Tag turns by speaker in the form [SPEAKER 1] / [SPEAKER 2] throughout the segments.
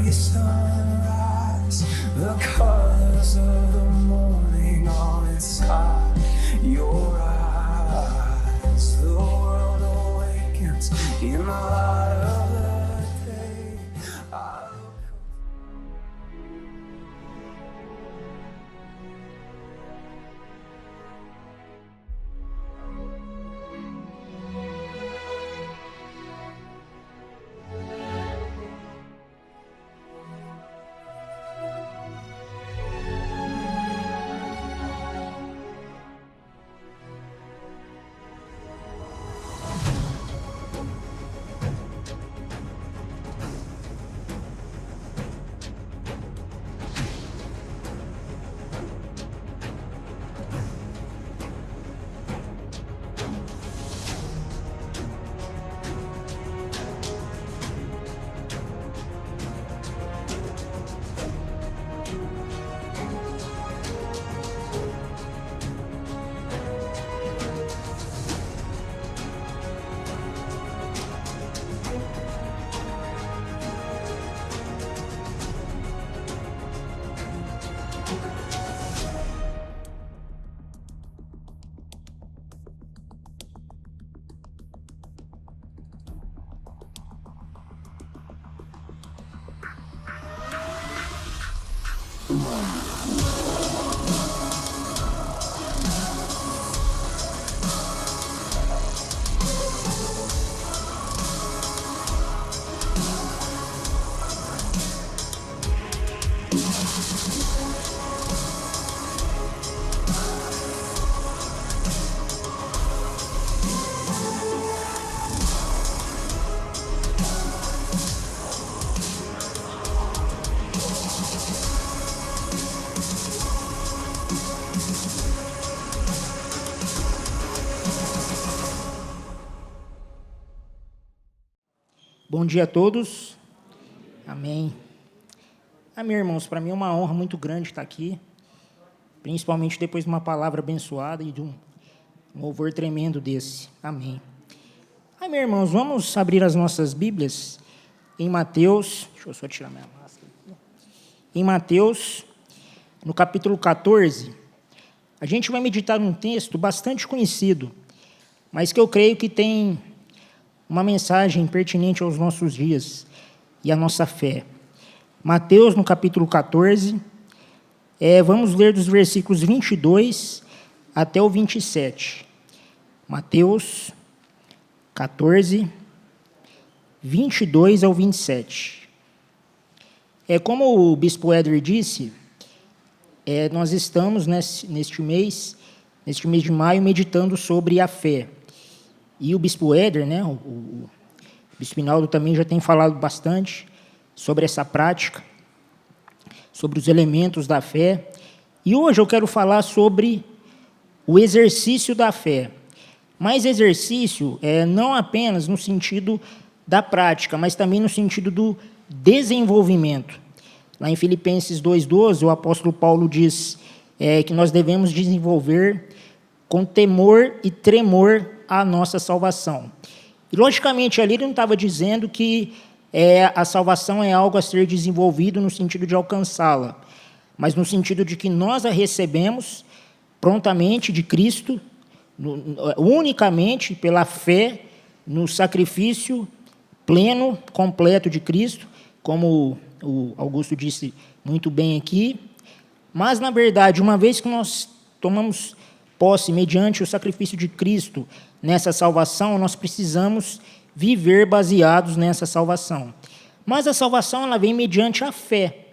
[SPEAKER 1] early sunrise, the colors of the morning on its sky. Your eyes, the world awakens in the light of the day.
[SPEAKER 2] Bom dia a todos. Amém. Amém, irmãos. Para mim é uma honra muito grande estar aqui, principalmente depois de uma palavra abençoada e de um louvor tremendo desse. Amém. Amém, irmãos. Vamos abrir as nossas Bíblias em Mateus. Deixa eu só tirar minha máscara aqui. Em Mateus, no capítulo 14, a gente vai meditar num texto bastante conhecido, mas que eu creio que tem uma mensagem pertinente aos nossos dias e à nossa fé. Mateus, no capítulo 14, vamos ler dos versículos 22 até o 27. Mateus 14, 22 ao 27. Como o bispo Éder disse, nós estamos neste mês de maio, meditando sobre a fé. E o bispo Éder, o bispo Hinaldo também já tem falado bastante sobre essa prática, sobre os elementos da fé. E hoje eu quero falar sobre o exercício da fé. Mas exercício não apenas no sentido da prática, mas também no sentido do desenvolvimento. Lá em Filipenses 2,12, o apóstolo Paulo diz que nós devemos desenvolver com temor e tremor a nossa salvação. E, logicamente, ali ele não estava dizendo que a salvação é algo a ser desenvolvido no sentido de alcançá-la, mas no sentido de que nós a recebemos prontamente de Cristo, unicamente pela fé no sacrifício pleno, completo de Cristo, como o Augusto disse muito bem aqui. Mas, na verdade, uma vez que nós tomamos posse, mediante o sacrifício de Cristo, nessa salvação, nós precisamos viver baseados nessa salvação. Mas a salvação ela vem mediante a fé.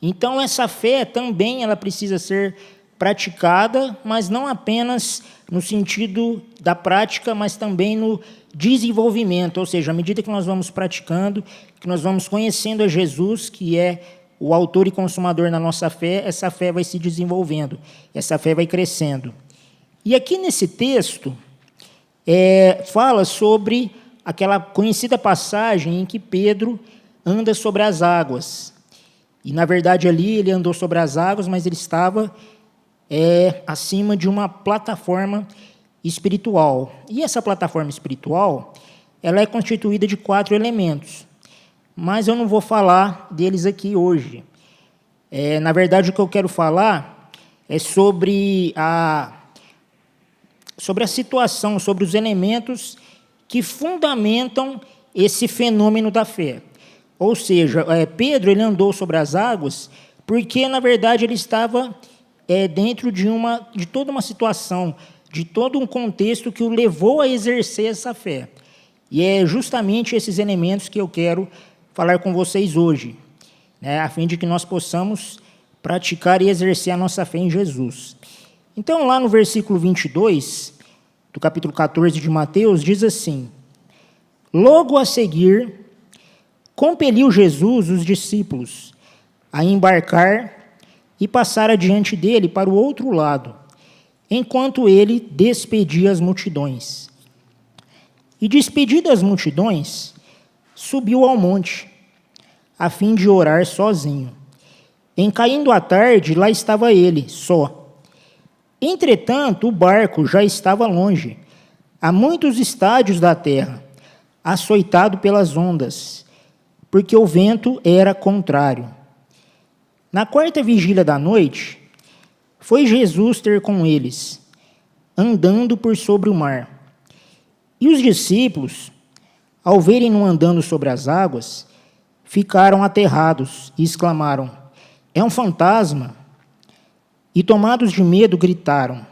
[SPEAKER 2] Então, essa fé também ela precisa ser praticada, mas não apenas no sentido da prática, mas também no desenvolvimento. Ou seja, à medida que nós vamos praticando, que nós vamos conhecendo a Jesus, que é o autor e consumador na nossa fé, essa fé vai se desenvolvendo, essa fé vai crescendo. E aqui nesse texto, fala sobre aquela conhecida passagem em que Pedro anda sobre as águas. E, na verdade, ali ele andou sobre as águas, mas ele estava acima de uma plataforma espiritual. E essa plataforma espiritual ela é constituída de 4 elementos. mas eu não vou falar deles aqui hoje. Na verdade, o que eu quero falar é sobre a situação, sobre os elementos que fundamentam esse fenômeno da fé. Ou seja, Pedro ele andou sobre as águas porque, na verdade, ele estava dentro de toda uma situação, de todo um contexto que o levou a exercer essa fé. E é justamente esses elementos que eu quero falar com vocês hoje, né, a fim de que nós possamos praticar e exercer a nossa fé em Jesus. Então, lá no versículo 22, do capítulo 14 de Mateus, diz assim: logo a seguir, compeliu Jesus os discípulos a embarcar e passar adiante dele para o outro lado, enquanto ele despedia as multidões. E despedidas as multidões, subiu ao monte, a fim de orar sozinho. Em caindo a tarde, lá estava ele, só. Entretanto, o barco já estava longe, a muitos estádios da terra, açoitado pelas ondas, porque o vento era contrário. Na quarta vigília da noite, foi Jesus ter com eles, andando por sobre o mar. E os discípulos, ao verem-no andando sobre as águas, ficaram aterrados e exclamaram: é um fantasma! E tomados de medo, gritaram.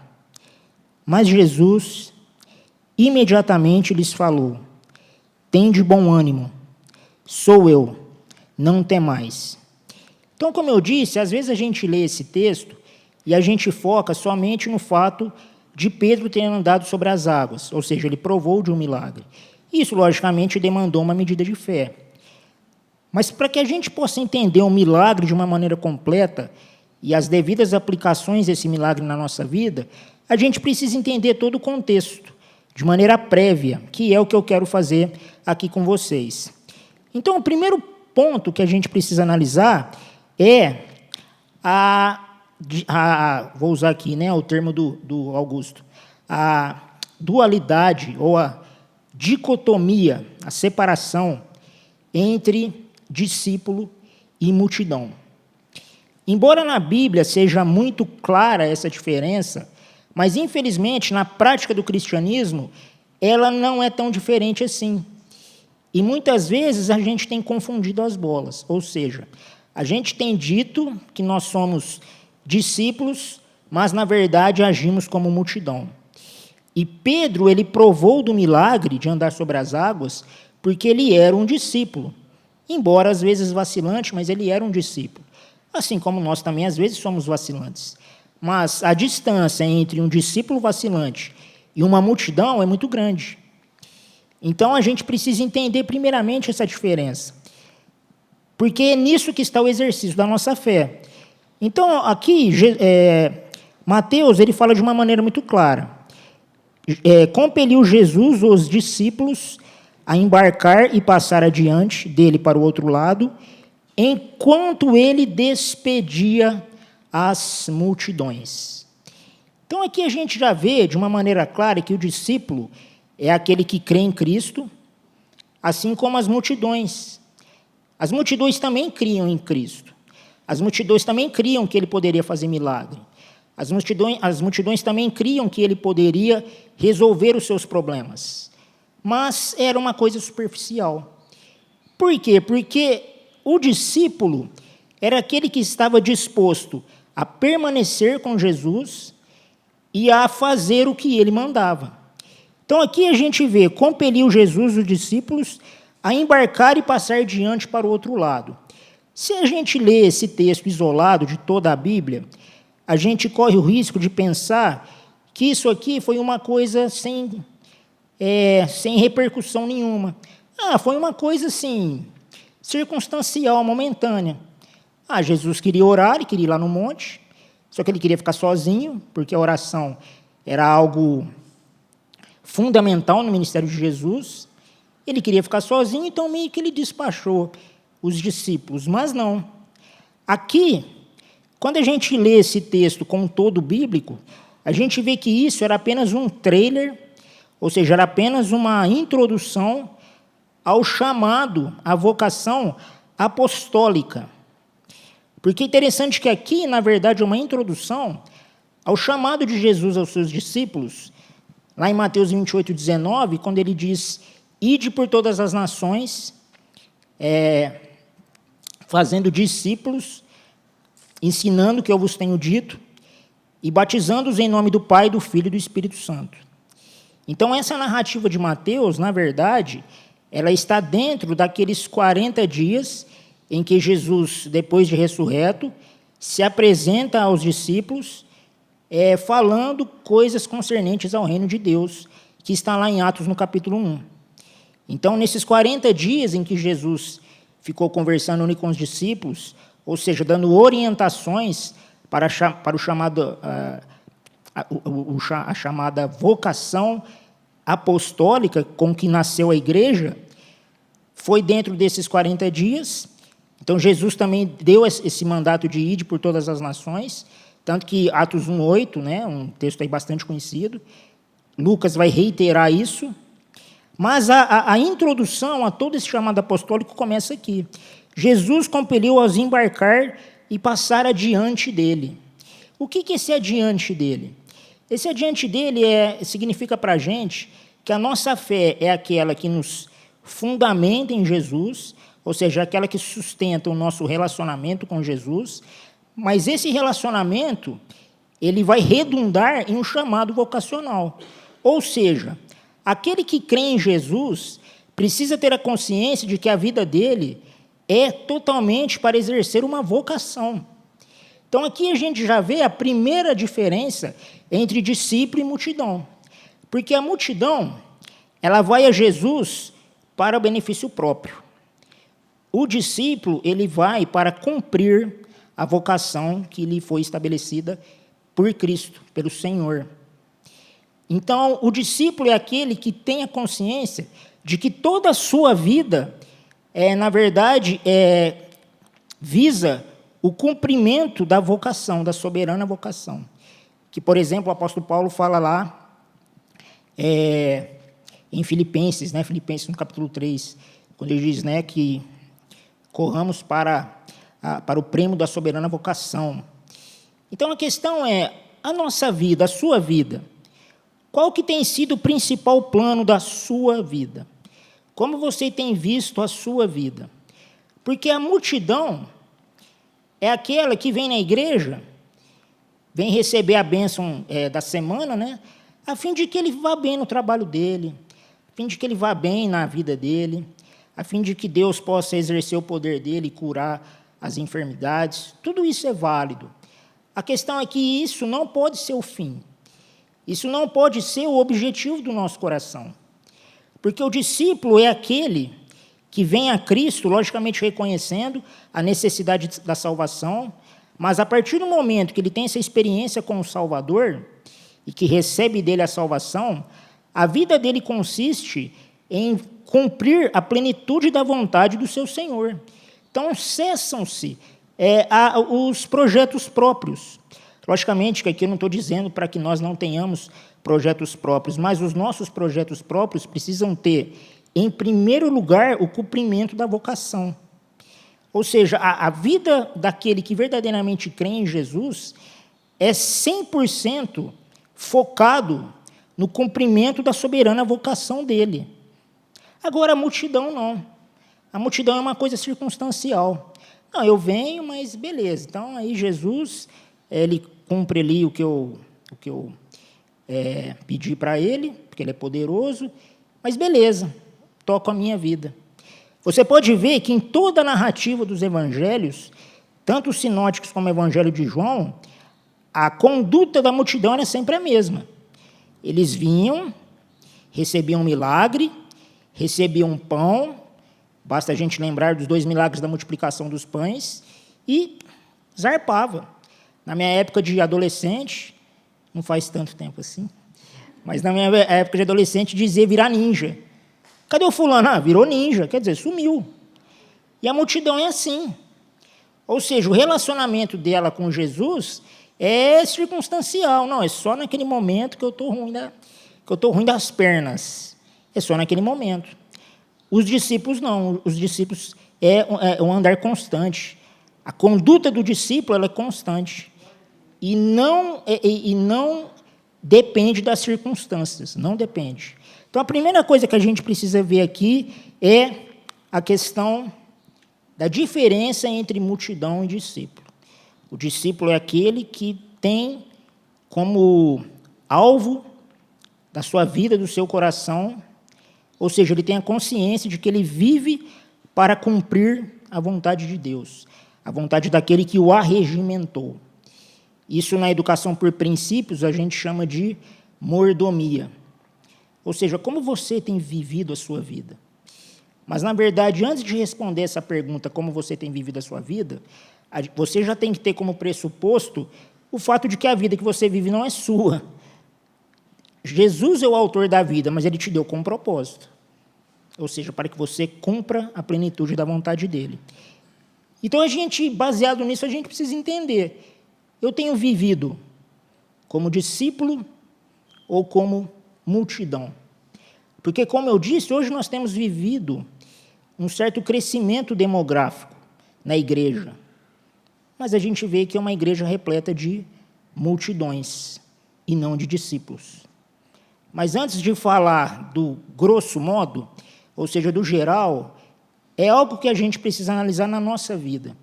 [SPEAKER 2] Mas Jesus imediatamente lhes falou: tende bom ânimo, sou eu, não temais. Então, como eu disse, às vezes a gente lê esse texto e a gente foca somente no fato de Pedro ter andado sobre as águas, ou seja, ele provou de um milagre. Isso, logicamente, demandou uma medida de fé. Mas para que a gente possa entender um milagre de uma maneira completa e as devidas aplicações desse milagre na nossa vida, a gente precisa entender todo o contexto, de maneira prévia, que é o que eu quero fazer aqui com vocês. Então, o primeiro ponto que a gente precisa analisar é vou usar aqui, né, o termo do Augusto, a dualidade ou a dicotomia, a separação entre discípulo e multidão. Embora na Bíblia seja muito clara essa diferença, mas, infelizmente, na prática do cristianismo, ela não é tão diferente assim. E, muitas vezes, a gente tem confundido as bolas. Ou seja, a gente tem dito que nós somos discípulos, mas, na verdade, agimos como multidão. E Pedro, ele provou do milagre de andar sobre as águas porque ele era um discípulo. Embora, às vezes, vacilante, mas ele era um discípulo. Assim como nós também, às vezes, somos vacilantes. Mas a distância entre um discípulo vacilante e uma multidão é muito grande. Então, a gente precisa entender, primeiramente, essa diferença. Porque é nisso que está o exercício da nossa fé. Então, aqui, Mateus ele fala de uma maneira muito clara. Compeliu Jesus os discípulos a embarcar e passar adiante dele para o outro lado, enquanto ele despedia as multidões. Então, aqui a gente já vê de uma maneira clara que o discípulo é aquele que crê em Cristo, assim como as multidões. As multidões também criam em Cristo. As multidões também criam que ele poderia fazer milagre. As multidões também criam que ele poderia resolver os seus problemas. Mas era uma coisa superficial. Por quê? Porque o discípulo era aquele que estava disposto a permanecer com Jesus e a fazer o que ele mandava. Então, aqui a gente vê, compeliu Jesus, os discípulos, a embarcar e passar diante para o outro lado. Se a gente lê esse texto isolado de toda a Bíblia, a gente corre o risco de pensar que isso aqui foi uma coisa sem repercussão nenhuma. Foi uma coisa assim, circunstancial, momentânea. Jesus queria orar, ele queria ir lá no monte, só que ele queria ficar sozinho, porque a oração era algo fundamental no ministério de Jesus. Ele queria ficar sozinho, então meio que ele despachou os discípulos, mas não. Aqui, quando a gente lê esse texto como todo bíblico, a gente vê que isso era apenas um trailer, ou seja, era apenas uma introdução ao chamado, à vocação apostólica. Porque é interessante que aqui, na verdade, é uma introdução ao chamado de Jesus aos seus discípulos, lá em Mateus 28, 19, quando ele diz: ide por todas as nações, fazendo discípulos, ensinando o que eu vos tenho dito, e batizando-os em nome do Pai, do Filho e do Espírito Santo. Então, essa narrativa de Mateus, na verdade, ela está dentro daqueles 40 dias em que Jesus, depois de ressurreto, se apresenta aos discípulos, falando coisas concernentes ao reino de Deus, que está lá em Atos, no capítulo 1. Então, nesses 40 dias em que Jesus ficou conversando com os discípulos, ou seja, dando orientações para o chamado, a chamada vocação apostólica com que nasceu a igreja, foi dentro desses 40 dias. Então, Jesus também deu esse mandato de ir por todas as nações, tanto que Atos 1:8, né, um texto aí bastante conhecido, Lucas vai reiterar isso, mas a introdução a todo esse chamado apostólico começa aqui. Jesus compeliu-os a embarcar e passar adiante dele. O que é esse adiante dele? Esse adiante dele significa para a gente que a nossa fé é aquela que nos fundamenta em Jesus, ou seja, aquela que sustenta o nosso relacionamento com Jesus, mas esse relacionamento ele vai redundar em um chamado vocacional. Ou seja, aquele que crê em Jesus precisa ter a consciência de que a vida dele é totalmente para exercer uma vocação. Então, aqui a gente já vê a primeira diferença entre discípulo e multidão. Porque a multidão, ela vai a Jesus para o benefício próprio. O discípulo, ele vai para cumprir a vocação que lhe foi estabelecida por Cristo, pelo Senhor. Então, o discípulo é aquele que tem a consciência de que toda a sua vida, na verdade, visa o cumprimento da vocação, da soberana vocação. Que, por exemplo, o apóstolo Paulo fala lá em Filipenses, né, Filipenses no capítulo 3, quando ele diz, né, que corramos para o prêmio da soberana vocação. Então, a questão é, a nossa vida, a sua vida, qual que tem sido o principal plano da sua vida? Como você tem visto a sua vida? Porque a multidão é aquela que vem na igreja, vem receber a bênção da semana, né, a fim de que ele vá bem no trabalho dele, a fim de que ele vá bem na vida dele, a fim de que Deus possa exercer o poder dele e curar as enfermidades. Tudo isso é válido. A questão é que isso não pode ser o fim. Isso não pode ser o objetivo do nosso coração. Porque o discípulo é aquele que vem a Cristo, logicamente reconhecendo a necessidade da salvação, mas a partir do momento que ele tem essa experiência com o Salvador e que recebe dele a salvação, a vida dele consiste em cumprir a plenitude da vontade do seu Senhor. Então, cessam-se os projetos próprios. Logicamente que aqui eu não estou dizendo para que nós não tenhamos projetos próprios, mas os nossos projetos próprios precisam ter, em primeiro lugar, o cumprimento da vocação. Ou seja, a vida daquele que verdadeiramente crê em Jesus é 100% focado no cumprimento da soberana vocação dele. Agora, a multidão não. A multidão é uma coisa circunstancial. Não, eu venho, mas beleza. Então, aí Jesus, ele cumpre ali o que eu pedi para ele, porque ele é poderoso, mas beleza, toco a minha vida. Você pode ver que em toda a narrativa dos evangelhos, tanto os sinóticos como o evangelho de João, a conduta da multidão era sempre a mesma. Eles vinham, recebiam um milagre, recebiam um pão, basta a gente lembrar dos 2 milagres da multiplicação dos pães, e zarpava. Na minha época de adolescente, não faz tanto tempo assim, mas na minha época de adolescente dizia virar ninja. Cadê o fulano? Ah, virou ninja, quer dizer, sumiu. E a multidão é assim. Ou seja, o relacionamento dela com Jesus é circunstancial. Não, é só naquele momento que eu estou ruim das pernas. É só naquele momento. Os discípulos não. Os discípulos é um andar constante. A conduta do discípulo ela é constante. E não depende das circunstâncias. Não depende. Então, a primeira coisa que a gente precisa ver aqui é a questão da diferença entre multidão e discípulo. O discípulo é aquele que tem como alvo da sua vida, do seu coração, ou seja, ele tem a consciência de que ele vive para cumprir a vontade de Deus, a vontade daquele que o arregimentou. Isso na educação por princípios a gente chama de mordomia. Ou seja, como você tem vivido a sua vida? Mas, na verdade, antes de responder essa pergunta, como você tem vivido a sua vida, você já tem que ter como pressuposto o fato de que a vida que você vive não é sua. Jesus é o autor da vida, mas ele te deu com um propósito. Ou seja, para que você cumpra a plenitude da vontade dele. Então, baseado nisso, a gente precisa entender. Eu tenho vivido como discípulo ou como multidão? Porque, como eu disse, hoje nós temos vivido um certo crescimento demográfico na igreja. Mas a gente vê que é uma igreja repleta de multidões e não de discípulos. Mas antes de falar do grosso modo, ou seja, do geral, é algo que a gente precisa analisar na nossa vida.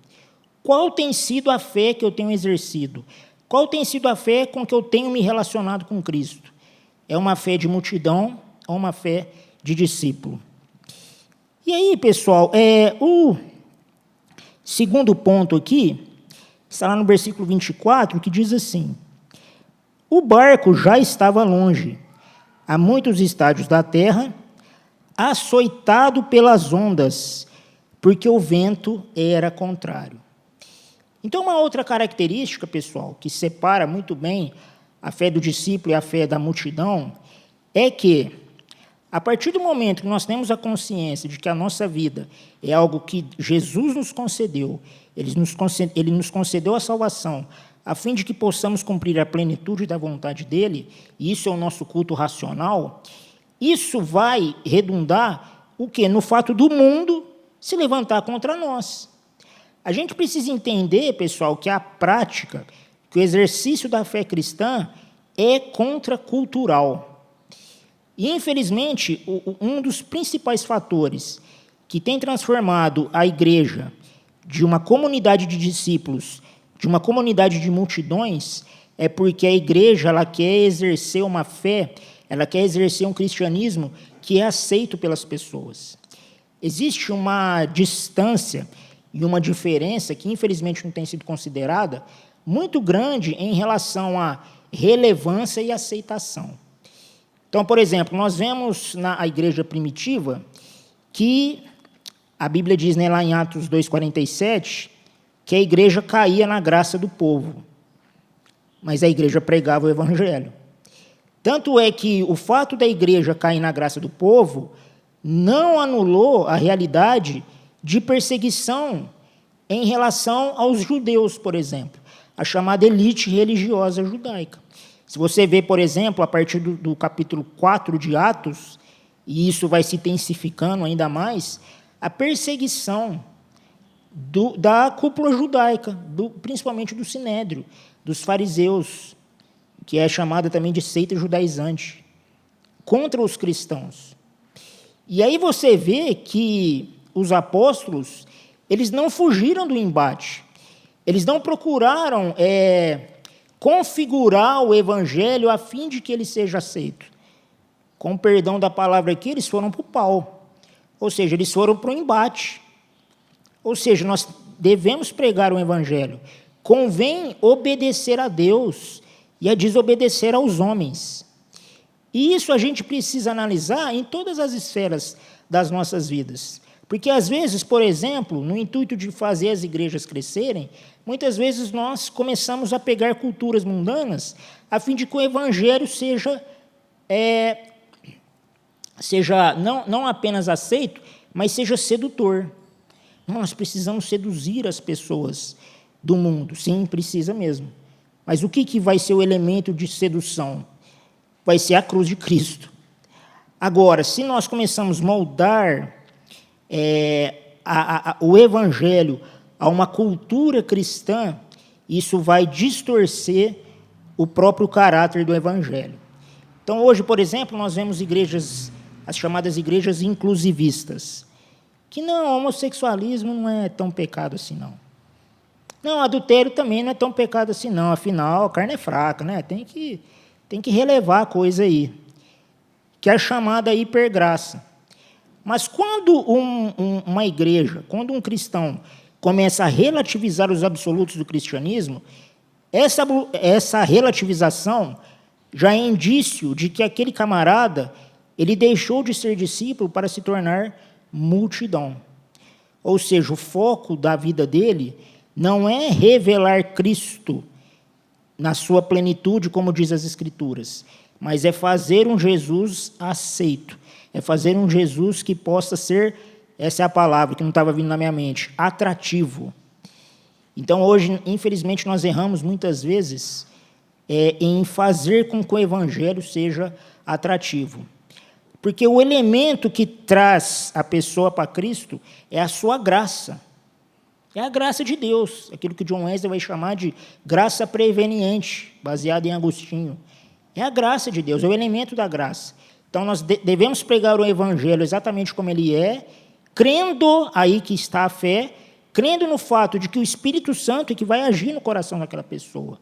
[SPEAKER 2] Qual tem sido a fé que eu tenho exercido? Qual tem sido a fé com que eu tenho me relacionado com Cristo? É uma fé de multidão ou uma fé de discípulo? E aí, pessoal, o segundo ponto aqui está lá no versículo 24, que diz assim: o barco já estava longe, a muitos estádios da terra, açoitado pelas ondas, porque o vento era contrário. Então, uma outra característica, pessoal, que separa muito bem a fé do discípulo e a fé da multidão, é que, a partir do momento que nós temos a consciência de que a nossa vida é algo que Jesus nos concedeu, ele nos concedeu a salvação, a fim de que possamos cumprir a plenitude da vontade dele, e isso é o nosso culto racional, isso vai redundar o quê? No fato do mundo se levantar contra nós. A gente precisa entender, pessoal, que a prática, que o exercício da fé cristã é contracultural. E, infelizmente, um dos principais fatores que tem transformado a igreja de uma comunidade de discípulos, de uma comunidade de multidões, é porque a igreja ela quer exercer uma fé, ela quer exercer um cristianismo que é aceito pelas pessoas. Existe uma distância e uma diferença que, infelizmente, não tem sido considerada, muito grande em relação à relevância e aceitação. Então, por exemplo, nós vemos na igreja primitiva que a Bíblia diz, né, lá em Atos 2,47, que a igreja caía na graça do povo, mas a igreja pregava o evangelho. Tanto é que o fato da igreja cair na graça do povo não anulou a realidade de perseguição em relação aos judeus, por exemplo, a chamada elite religiosa judaica. Se você vê, por exemplo, a partir do capítulo 4 de Atos, e isso vai se intensificando ainda mais, a perseguição da cúpula judaica, principalmente do Sinédrio, dos fariseus, que é chamada também de seita judaizante, contra os cristãos. E aí você vê que os apóstolos, eles não fugiram do embate, eles não procuraram configurar o evangelho a fim de que ele seja aceito. Com o perdão da palavra aqui, eles foram para o pau, ou seja, eles foram para o embate. Ou seja, nós devemos pregar o evangelho. Convém obedecer a Deus e a desobedecer aos homens. E isso a gente precisa analisar em todas as esferas das nossas vidas. Porque, às vezes, por exemplo, no intuito de fazer as igrejas crescerem, muitas vezes nós começamos a pegar culturas mundanas a fim de que o evangelho seja não apenas aceito, mas seja sedutor. Nós precisamos seduzir as pessoas do mundo. Sim, precisa mesmo. Mas o que vai ser o elemento de sedução? Vai ser a cruz de Cristo. Agora, se nós começamos a moldar o evangelho a uma cultura cristã, isso vai distorcer o próprio caráter do evangelho. Então, hoje, por exemplo, nós vemos igrejas, as chamadas igrejas inclusivistas, que não, homossexualismo não é tão pecado assim, não. Não, adultério também não é tão pecado assim, não. Afinal, a carne é fraca, né? Tem que relevar a coisa aí, que é a chamada hipergraça. Mas quando uma igreja, quando um cristão começa a relativizar os absolutos do cristianismo, essa relativização já é indício de que aquele camarada ele deixou de ser discípulo para se tornar multidão. Ou seja, o foco da vida dele não é revelar Cristo na sua plenitude, como diz as Escrituras, mas é fazer um Jesus aceito, é fazer um Jesus que possa ser, essa é a palavra que não estava vindo na minha mente, atrativo. Então, hoje, infelizmente, nós erramos muitas vezes em fazer com que o Evangelho seja atrativo. Porque o elemento que traz a pessoa para Cristo é a sua graça. É a graça de Deus, aquilo que John Wesley vai chamar de graça preveniente, baseado em Agostinho. É a graça de Deus, é o elemento da graça. Então, nós devemos pregar o Evangelho exatamente como ele é, crendo, aí que está a fé, crendo no fato de que o Espírito Santo é que vai agir no coração daquela pessoa.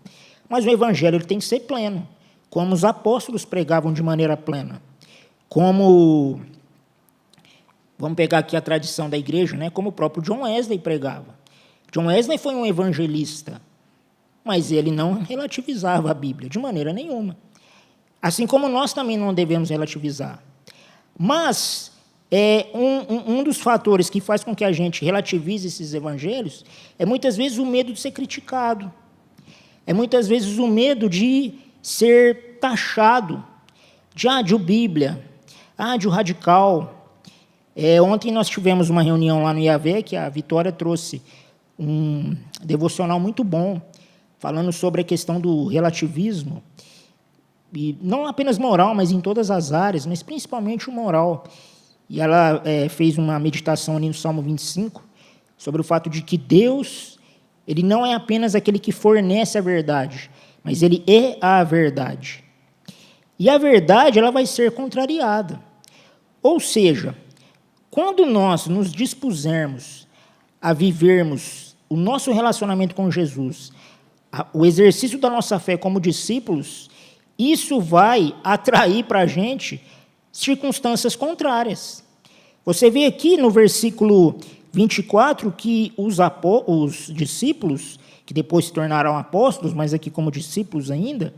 [SPEAKER 2] Mas o Evangelho ele tem que ser pleno, como os apóstolos pregavam de maneira plena. Como, vamos pegar aqui a tradição da igreja, né? Como o próprio John Wesley pregava. John Wesley foi um evangelista, mas ele não relativizava a Bíblia, de maneira nenhuma. Assim como nós também não devemos relativizar. Mas um dos fatores que faz com que a gente relativize esses evangelhos é muitas vezes o medo de ser criticado. É muitas vezes o medo de ser taxado, de o Bíblia, de o radical. Ontem nós tivemos uma reunião lá no IAV, que a Vitória trouxe um devocional muito bom, falando sobre a questão do relativismo, e não apenas moral, mas em todas as áreas, mas principalmente o moral. E ela fez uma meditação ali no Salmo 25, sobre o fato de que Deus, ele não é apenas aquele que fornece a verdade, mas ele é a verdade. E a verdade ela vai ser contrariada. Ou seja, quando nós nos dispusermos a vivermos o nosso relacionamento com Jesus, o exercício da nossa fé como discípulos, isso vai atrair para a gente circunstâncias contrárias. Você vê aqui no versículo 24 que os discípulos, que depois se tornaram apóstolos, mas aqui como discípulos ainda,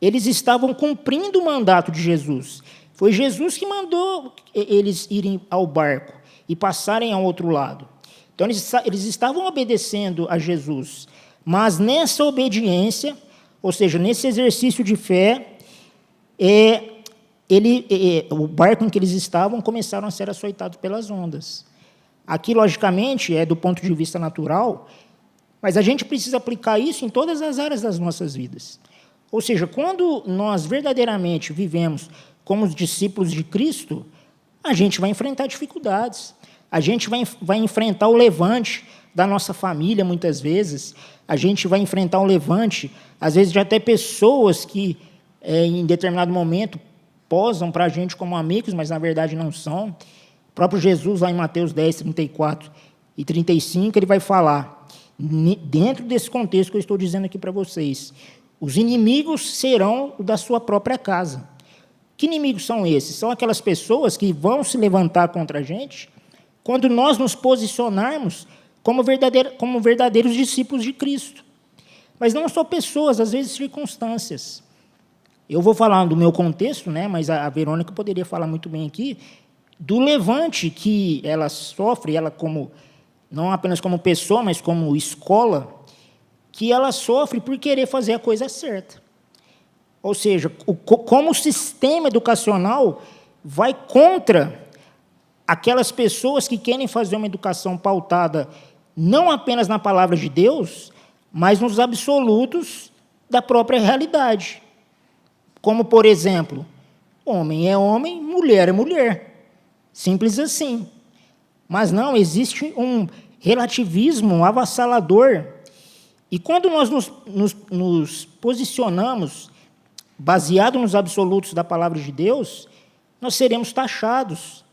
[SPEAKER 2] eles estavam cumprindo o mandato de Jesus. Foi Jesus que mandou eles irem ao barco e passarem ao outro lado. Então, eles estavam obedecendo a Jesus. Mas nessa obediência, ou seja, nesse exercício de fé, o barco em que eles estavam começaram a ser açoitados pelas ondas. Aqui, logicamente, é do ponto de vista natural, mas a gente precisa aplicar isso em todas as áreas das nossas vidas. Ou seja, quando nós verdadeiramente vivemos como os discípulos de Cristo, a gente vai enfrentar dificuldades, a gente vai enfrentar o levante da nossa família, muitas vezes, a gente vai enfrentar o levante, às vezes, de até pessoas que, em determinado momento, posam para a gente como amigos, mas, na verdade, não são. O próprio Jesus, lá em Mateus 10, 34 e 35, ele vai falar, dentro desse contexto que eu estou dizendo aqui para vocês, os inimigos serão da sua própria casa. Que inimigos são esses? São aquelas pessoas que vão se levantar contra a gente quando nós nos posicionarmos como verdadeiros discípulos de Cristo. Mas não só pessoas, às vezes circunstâncias. Eu vou falar do meu contexto, né, mas a Verônica poderia falar muito bem aqui, do levante que ela sofre, ela como, não apenas como pessoa, mas como escola, que ela sofre por querer fazer a coisa certa. Ou seja, como o sistema educacional vai contra aquelas pessoas que querem fazer uma educação pautada não apenas na palavra de Deus, mas nos absolutos da própria realidade. Como, por exemplo, homem é homem, mulher é mulher. Simples assim. Mas não, existe um relativismo avassalador. E quando nós nos posicionamos baseado nos absolutos da palavra de Deus, nós seremos taxados.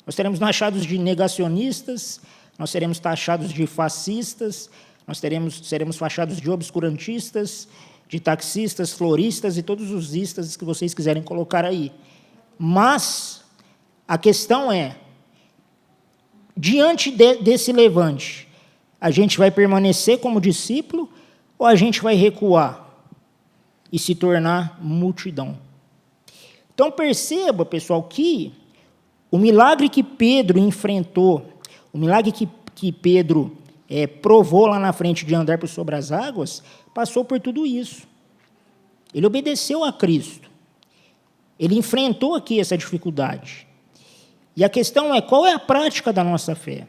[SPEAKER 2] Nós seremos taxados de negacionistas, nós seremos taxados de fascistas, nós seremos taxados de obscurantistas, de taxistas, floristas e todos os istas que vocês quiserem colocar aí. Mas a questão é, diante desse levante, a gente vai permanecer como discípulo ou a gente vai recuar e se tornar multidão? Então perceba, pessoal, que o milagre que Pedro enfrentou, o milagre que Pedro provou lá na frente de andar por sobre as águas, passou por tudo isso. Ele obedeceu a Cristo. Ele enfrentou aqui essa dificuldade. E a questão é, qual é a prática da nossa fé?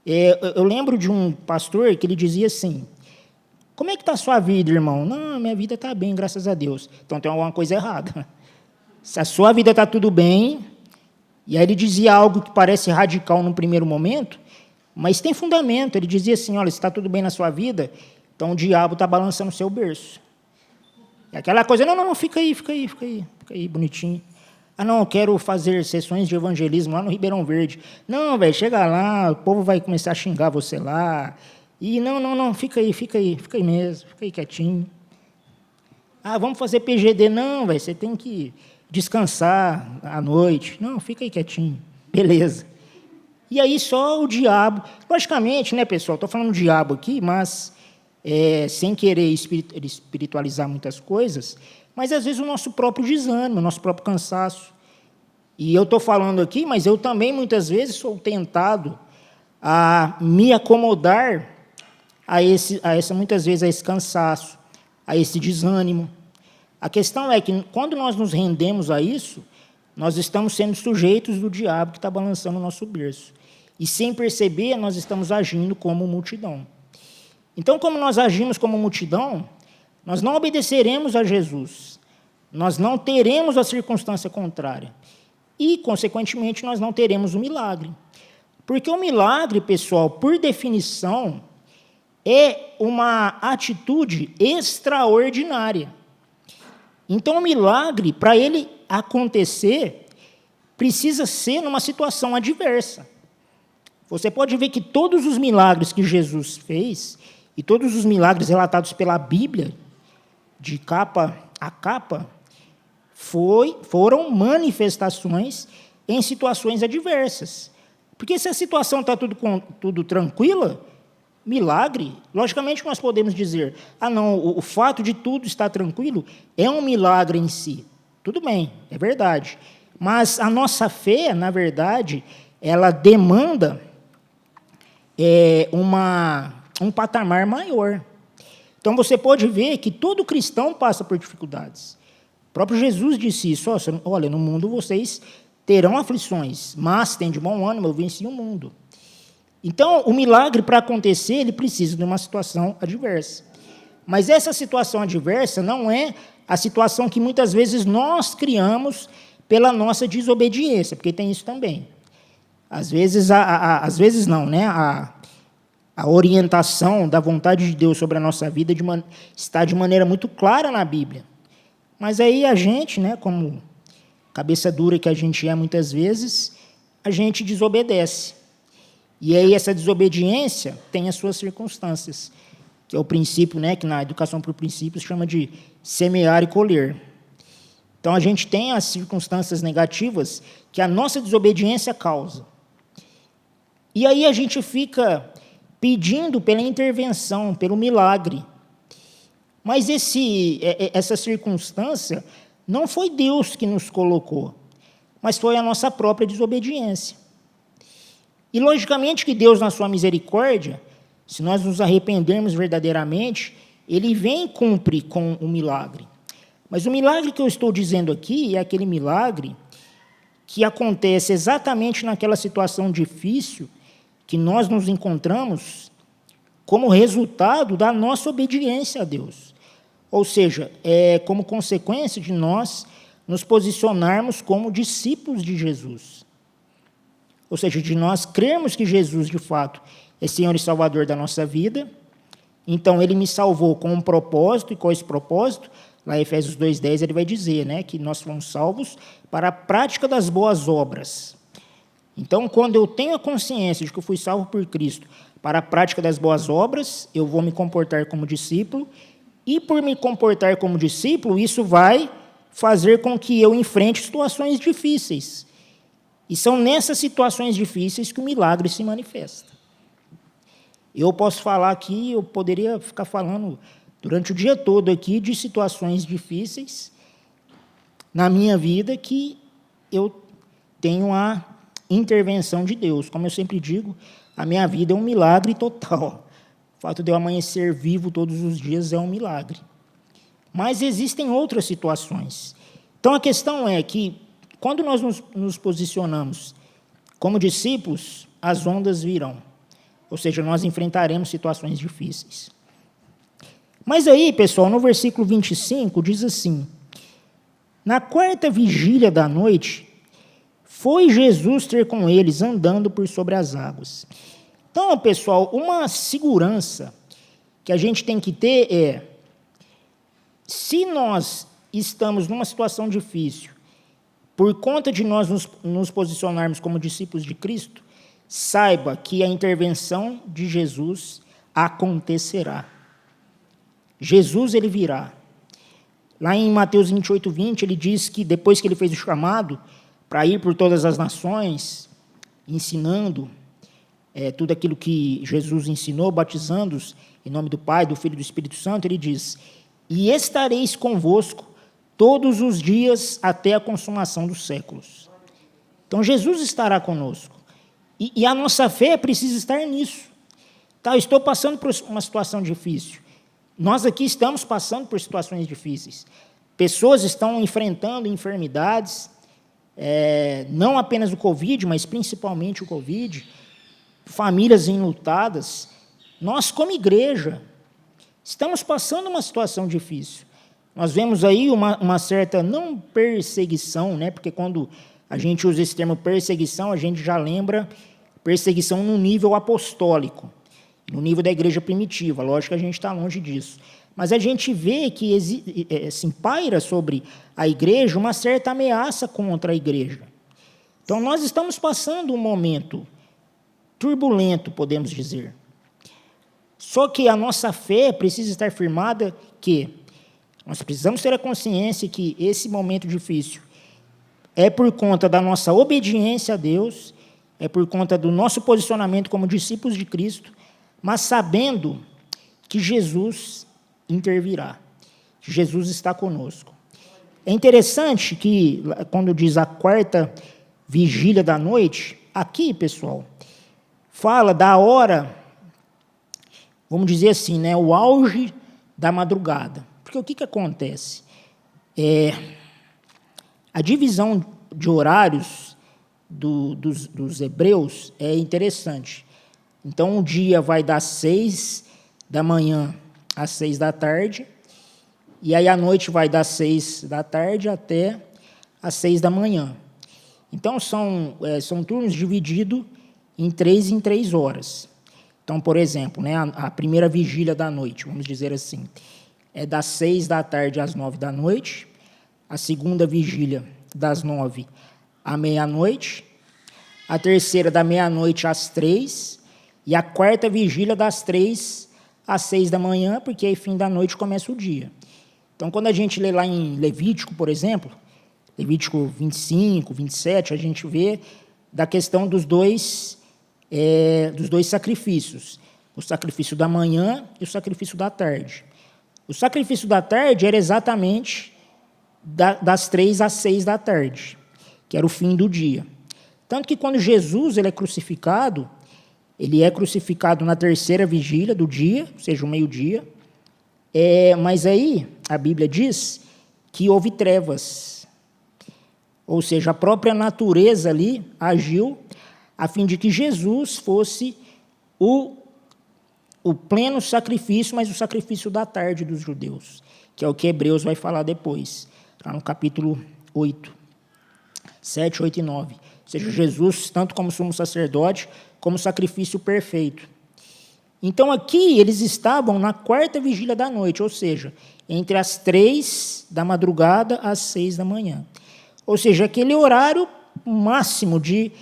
[SPEAKER 2] Eu lembro de um pastor que ele dizia assim, como é que está a sua vida, irmão? Não, minha vida está bem, graças a Deus. Então tem alguma coisa errada. Se a sua vida está tudo bem, e aí ele dizia algo que parece radical no primeiro momento, mas tem fundamento. Ele dizia assim, olha, se está tudo bem na sua vida, então o diabo está balançando o seu berço. E aquela coisa, não, fica aí, bonitinho. Ah, não, eu quero fazer sessões de evangelismo lá no Ribeirão Verde. Não, velho, chega lá, o povo vai começar a xingar você lá. E não, fica aí mesmo, fica aí quietinho. Ah, vamos fazer PGD. Não, velho, você tem que descansar à noite. Não, fica aí quietinho. Beleza. E aí só o diabo... Logicamente, né, pessoal, estou falando diabo aqui, mas sem querer espiritualizar muitas coisas, mas às vezes o nosso próprio desânimo, o nosso próprio cansaço. E eu estou falando aqui, mas eu também muitas vezes sou tentado a me acomodar muitas vezes a esse cansaço, a esse desânimo. A questão é que quando nós nos rendemos a isso, nós estamos sendo sujeitos do diabo que está balançando o nosso berço. E sem perceber, nós estamos agindo como multidão. Então, como nós agimos como multidão, nós não obedeceremos a Jesus, nós não teremos a circunstância contrária e, consequentemente, nós não teremos o milagre. Porque o milagre, pessoal, por definição, é uma atitude extraordinária. Então, o milagre, para ele acontecer, precisa ser numa situação adversa. Você pode ver que todos os milagres que Jesus fez, e todos os milagres relatados pela Bíblia, de capa a capa, foram manifestações em situações adversas. Porque se a situação está tudo tranquila, milagre, logicamente nós podemos dizer, o fato de tudo estar tranquilo é um milagre em si. Tudo bem, é verdade. Mas a nossa fé, na verdade, ela demanda um patamar maior. Então, você pode ver que todo cristão passa por dificuldades. O próprio Jesus disse isso, olha, no mundo vocês terão aflições, mas tem de bom ânimo, eu venci o mundo. Então, o milagre, para acontecer, ele precisa de uma situação adversa. Mas essa situação adversa não é a situação que muitas vezes nós criamos pela nossa desobediência, porque tem isso também. Às vezes, às vezes não, né? A orientação da vontade de Deus sobre a nossa vida está de maneira muito clara na Bíblia. Mas aí a gente, né, como cabeça dura que a gente é muitas vezes, a gente desobedece. E aí essa desobediência tem as suas circunstâncias, que é o princípio, né, que na educação por princípios chama de semear e colher. Então a gente tem as circunstâncias negativas que a nossa desobediência causa. E aí a gente fica pedindo pela intervenção, pelo milagre. Mas essa circunstância não foi Deus que nos colocou, mas foi a nossa própria desobediência. E, logicamente, que Deus, na sua misericórdia, se nós nos arrependermos verdadeiramente, Ele vem e cumpre com o milagre. Mas o milagre que eu estou dizendo aqui é aquele milagre que acontece exatamente naquela situação difícil que nós nos encontramos como resultado da nossa obediência a Deus. Ou seja, como consequência de nós nos posicionarmos como discípulos de Jesus. ou seja, de nós crermos que Jesus, de fato, é Senhor e Salvador da nossa vida. Então, ele me salvou com um propósito, e qual é esse propósito? Lá em Efésios 2,10 ele vai dizer, né, que nós fomos salvos para a prática das boas obras. Então, quando eu tenho a consciência de que eu fui salvo por Cristo para a prática das boas obras, eu vou me comportar como discípulo, e por me comportar como discípulo, isso vai fazer com que eu enfrente situações difíceis. E são nessas situações difíceis que o milagre se manifesta. Eu posso falar aqui, eu poderia ficar falando durante o dia todo aqui de situações difíceis na minha vida que eu tenho a intervenção de Deus. Como eu sempre digo, a minha vida é um milagre total. O fato de eu amanhecer vivo todos os dias é um milagre. Mas existem outras situações. Então, a questão é que, quando nós nos posicionamos como discípulos, as ondas virão. Ou seja, nós enfrentaremos situações difíceis. Mas aí, pessoal, no versículo 25, diz assim: na quarta vigília da noite, foi Jesus ter com eles, andando por sobre as águas. Então, pessoal, uma segurança que a gente tem que ter é, se nós estamos numa situação difícil, por conta de nós nos posicionarmos como discípulos de Cristo, saiba que a intervenção de Jesus acontecerá. Jesus, ele virá. Lá em Mateus 28:20, ele diz que depois que ele fez o chamado para ir por todas as nações, ensinando tudo aquilo que Jesus ensinou, batizando-os em nome do Pai, do Filho e do Espírito Santo, ele diz: e estareis convosco todos os dias até a consumação dos séculos. Então, Jesus estará conosco. E a nossa fé precisa estar nisso. Tá, eu estou passando por uma situação difícil. Nós aqui estamos passando por situações difíceis. Pessoas estão enfrentando enfermidades, não apenas o Covid, mas principalmente o Covid. Famílias enlutadas. Nós, como igreja, estamos passando uma situação difícil. Nós vemos aí uma certa, não perseguição, né? Porque quando a gente usa esse termo perseguição, a gente já lembra perseguição no nível apostólico, no nível da igreja primitiva. Lógico que a gente está longe disso. Mas a gente vê que assim, paira sobre a igreja uma certa ameaça contra a igreja. Então, nós estamos passando um momento turbulento, podemos dizer. Só que a nossa fé precisa estar firmada que nós precisamos ter a consciência que esse momento difícil é por conta da nossa obediência a Deus, é por conta do nosso posicionamento como discípulos de Cristo, mas sabendo que Jesus intervirá, que Jesus está conosco. É interessante que, quando diz a quarta vigília da noite, aqui, pessoal, fala da hora, vamos dizer assim, né, o auge da madrugada. Porque o que acontece? A divisão de horários dos hebreus é interessante. Então, um dia vai das 6 da manhã às 6 da tarde, e aí a noite vai das 6 da tarde até às 6 da manhã. Então, são turnos divididos em 3 horas. Então, por exemplo, né, a primeira vigília da noite, vamos dizer assim, é das 6 da tarde às 9 da noite, a segunda vigília das 9 à meia-noite, a terceira da meia-noite às 3, e a quarta vigília das 3 às 6 da manhã, porque aí fim da noite começa o dia. Então, quando a gente lê lá em Levítico, por exemplo, Levítico 25, 27, a gente vê da questão dos dois sacrifícios, o sacrifício da manhã e o sacrifício da tarde. O sacrifício da tarde era exatamente das 3 às 6 da tarde, que era o fim do dia. Tanto que quando Jesus ele é crucificado na terceira vigília do dia, ou seja, o meio-dia, mas aí a Bíblia diz que houve trevas, ou seja, a própria natureza ali agiu a fim de que Jesus fosse o pleno sacrifício, mas o sacrifício da tarde dos judeus, que é o que Hebreus vai falar depois, lá no capítulo 8, 7, 8 e 9. seja, Jesus, tanto como sumo sacerdote, como sacrifício perfeito. Então, aqui, eles estavam na quarta vigília da noite, ou seja, entre as 3 da madrugada às 6 da manhã. Ou seja, aquele horário máximo de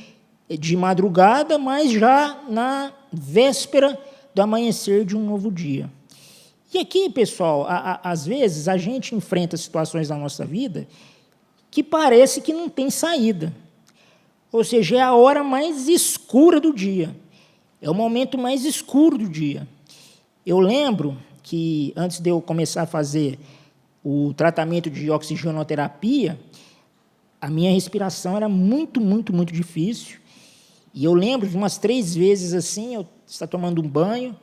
[SPEAKER 2] madrugada, mas já na véspera do amanhecer de um novo dia. E aqui, pessoal, às vezes a gente enfrenta situações na nossa vida que parece que não tem saída. Ou seja, é a hora mais escura do dia. É o momento mais escuro do dia. Eu lembro que, antes de eu começar a fazer o tratamento de oxigenoterapia, a minha respiração era muito, muito, muito difícil. E eu lembro de umas 3 vezes assim, eu estava tomando um banho,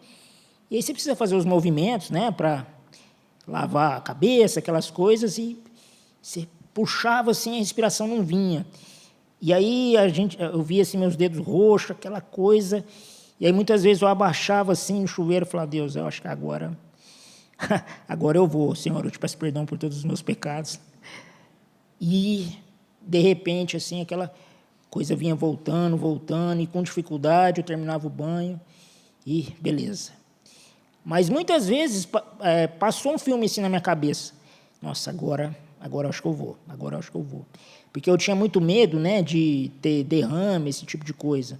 [SPEAKER 2] e aí você precisa fazer os movimentos, né, para lavar a cabeça, aquelas coisas, e você puxava assim, a respiração não vinha. E aí eu via assim, meus dedos roxos, aquela coisa, e aí muitas vezes eu abaixava assim no chuveiro e falava, Deus, eu acho que agora eu vou, Senhor, eu te peço perdão por todos os meus pecados. E, de repente, assim, aquela coisa vinha voltando, e com dificuldade eu terminava o banho, e beleza. Mas muitas vezes passou um filme assim na minha cabeça. Nossa, agora eu acho que eu vou, Porque eu tinha muito medo, né, de ter derrame, esse tipo de coisa.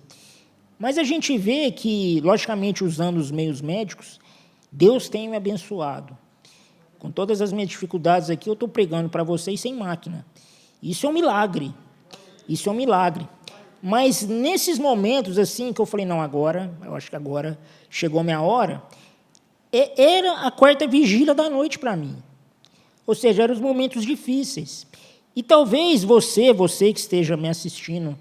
[SPEAKER 2] Mas a gente vê que, logicamente, usando os meios médicos, Deus tem me abençoado. Com todas as minhas dificuldades aqui, eu estou pregando para vocês sem máquina. Isso é um milagre. Mas nesses momentos assim que eu falei, não, eu acho que agora chegou a minha hora, era a quarta vigília da noite para mim. Ou seja, eram os momentos difíceis. E talvez você que esteja me assistindo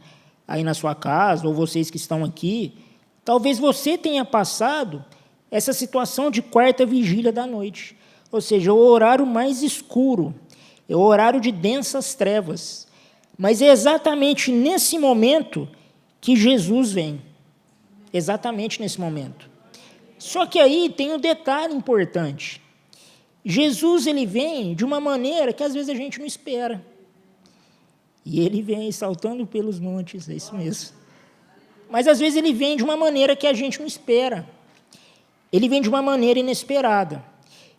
[SPEAKER 2] aí na sua casa, ou vocês que estão aqui, talvez você tenha passado essa situação de quarta vigília da noite. Ou seja, o horário mais escuro, é o horário de densas trevas. Mas é exatamente nesse momento que Jesus vem. Exatamente nesse momento. Só que aí tem um detalhe importante. Jesus, ele vem de uma maneira que às vezes a gente não espera. E ele vem saltando pelos montes, é isso mesmo. Mas às vezes ele vem de uma maneira que a gente não espera. Ele vem de uma maneira inesperada.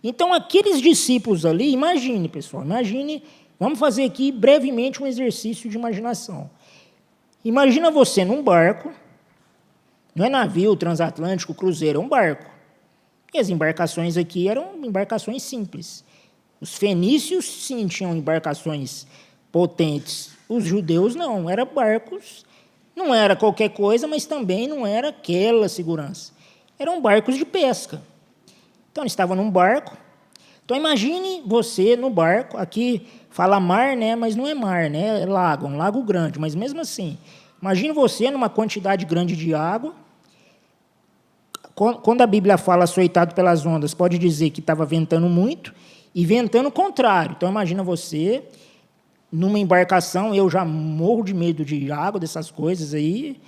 [SPEAKER 2] Então, aqueles discípulos ali, imagine, pessoal, vamos fazer aqui brevemente um exercício de imaginação. Imagina você num barco, não é navio, transatlântico, cruzeiro, é um barco. E as embarcações aqui eram embarcações simples. Os fenícios, sim, tinham embarcações potentes. Os judeus, não, eram barcos, não era qualquer coisa, mas também não era aquela segurança. Eram barcos de pesca. Então, eles estavam num barco. Então, imagine você no barco, aqui fala mar, né, mas não é mar, né, é lago, um lago grande, mas mesmo assim, imagine você numa quantidade grande de água. Quando a Bíblia fala açoitado pelas ondas, pode dizer que estava ventando muito e ventando o contrário. Então, imagina você numa embarcação, eu já morro de medo de água, dessas coisas aí.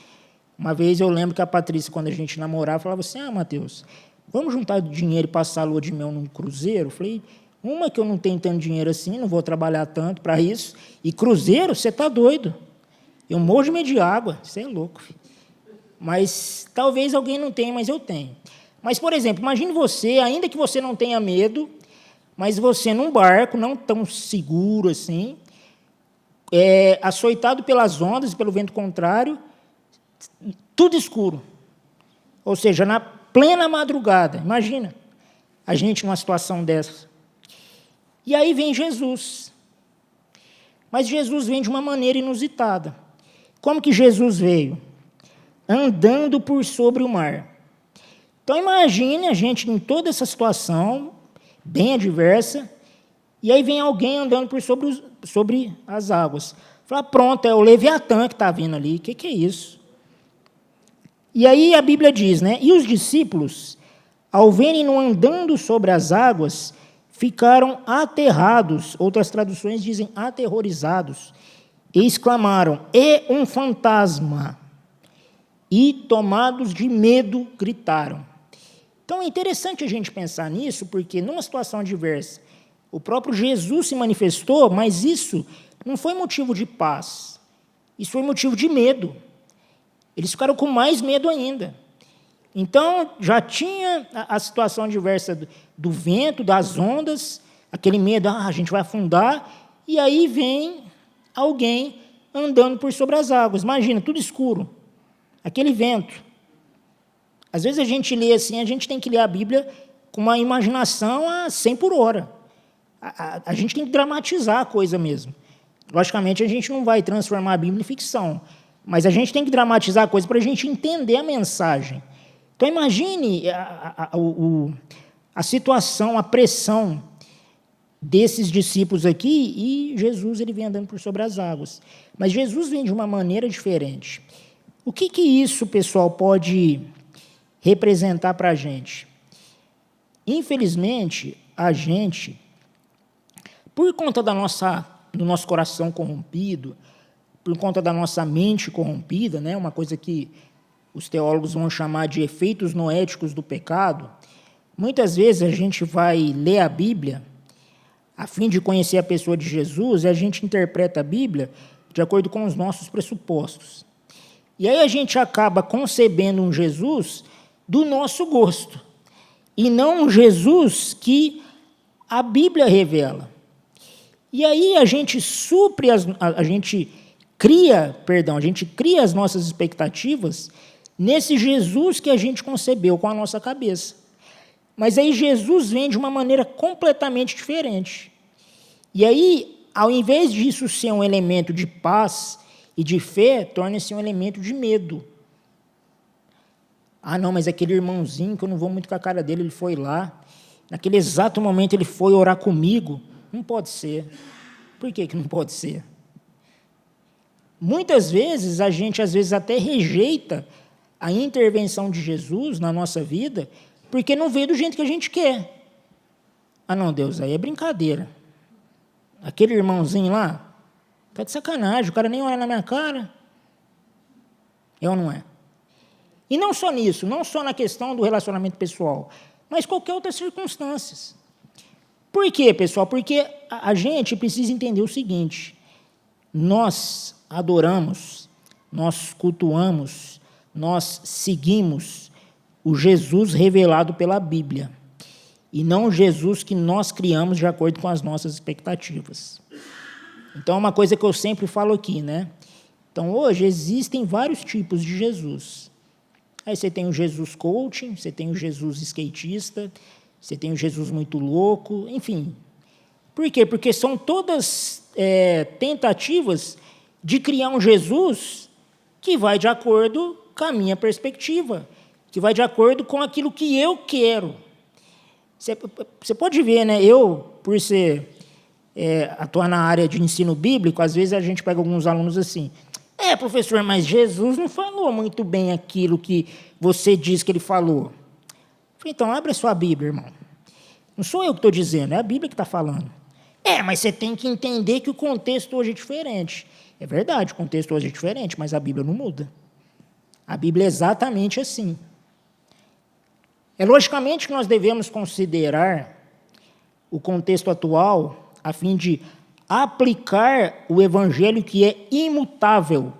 [SPEAKER 2] Uma vez eu lembro que a Patrícia, quando a gente namorava, falava assim, Mateus, vamos juntar dinheiro e passar a lua de mel num cruzeiro? Eu falei, uma que eu não tenho tanto dinheiro assim, não vou trabalhar tanto para isso. E cruzeiro, você está doido. Eu morro de medo de água, você é louco, filho. Mas talvez alguém não tenha, mas eu tenho. Mas, por exemplo, imagine você, ainda que você não tenha medo, mas você num barco, não tão seguro assim, açoitado pelas ondas e pelo vento contrário, tudo escuro. Ou seja, na plena madrugada. Imagina a gente numa situação dessa. E aí vem Jesus. Mas Jesus vem de uma maneira inusitada. Como que Jesus veio? Andando por sobre o mar. Então, imagine a gente em toda essa situação, bem adversa, e aí vem alguém andando por sobre as águas. Fala, pronto, é o Leviatã que está vindo ali. O que é isso? E aí a Bíblia diz, né? E os discípulos, ao verem-no andando sobre as águas, ficaram aterrados. Outras traduções dizem aterrorizados. E exclamaram, é um fantasma. E, tomados de medo, gritaram. Então, é interessante a gente pensar nisso, porque numa situação adversa, o próprio Jesus se manifestou, mas isso não foi motivo de paz. Isso foi motivo de medo. Eles ficaram com mais medo ainda. Então, já tinha a situação diversa do vento, das ondas, aquele medo, a gente vai afundar, e aí vem alguém andando por sobre as águas. Imagina, tudo escuro, aquele vento. Às vezes a gente lê assim, a gente tem que ler a Bíblia com uma imaginação a 100 por hora. A gente tem que dramatizar a coisa mesmo. Logicamente, a gente não vai transformar a Bíblia em ficção, mas a gente tem que dramatizar a coisa para a gente entender a mensagem. Então, imagine a situação, a pressão desses discípulos aqui, e Jesus ele vem andando por sobre as águas. Mas Jesus vem de uma maneira diferente. O que isso, pessoal, pode representar para a gente? Infelizmente, a gente, por conta do nosso coração corrompido, por conta da nossa mente corrompida, né, uma coisa que os teólogos vão chamar de efeitos noéticos do pecado, muitas vezes a gente vai ler a Bíblia a fim de conhecer a pessoa de Jesus, e a gente interpreta a Bíblia de acordo com os nossos pressupostos. E aí a gente acaba concebendo um Jesus do nosso gosto, e não um Jesus que a Bíblia revela. E aí a gente cria as nossas expectativas nesse Jesus que a gente concebeu com a nossa cabeça. Mas aí Jesus vem de uma maneira completamente diferente. E aí, ao invés disso ser um elemento de paz e de fé, torna-se um elemento de medo. Ah, não, mas aquele irmãozinho que eu não vou muito com a cara dele, ele foi lá, naquele exato momento ele foi orar comigo. Não pode ser. Por que não pode ser? Muitas vezes, a gente até rejeita a intervenção de Jesus na nossa vida, porque não veio do jeito que a gente quer. Ah, não, Deus, aí é brincadeira. Aquele irmãozinho lá, está de sacanagem, o cara nem olha na minha cara. É ou não é? E não só nisso, não só na questão do relacionamento pessoal, mas qualquer outras circunstâncias. Por quê, pessoal? Porque a gente precisa entender o seguinte: nós adoramos, nós cultuamos, nós seguimos o Jesus revelado pela Bíblia, e não o Jesus que nós criamos de acordo com as nossas expectativas. Então, é uma coisa que eu sempre falo aqui, né? Então, hoje, existem vários tipos de Jesus. Aí você tem o Jesus coaching, você tem o Jesus skatista, você tem o Jesus muito louco, enfim. Por quê? Porque são todas tentativas de criar um Jesus que vai de acordo com a minha perspectiva, que vai de acordo com aquilo que eu quero. Você pode ver, né? Eu, por atuar na área de ensino bíblico, às vezes a gente pega alguns alunos assim: professor, mas Jesus não falou muito bem aquilo que você diz que ele falou. Eu falei, então, abre a sua Bíblia, irmão. Não sou eu que estou dizendo, é a Bíblia que está falando. Mas você tem que entender que o contexto hoje é diferente. É verdade, o contexto hoje é diferente, mas a Bíblia não muda. A Bíblia é exatamente assim. É logicamente que nós devemos considerar o contexto atual a fim de aplicar o Evangelho que é imutável.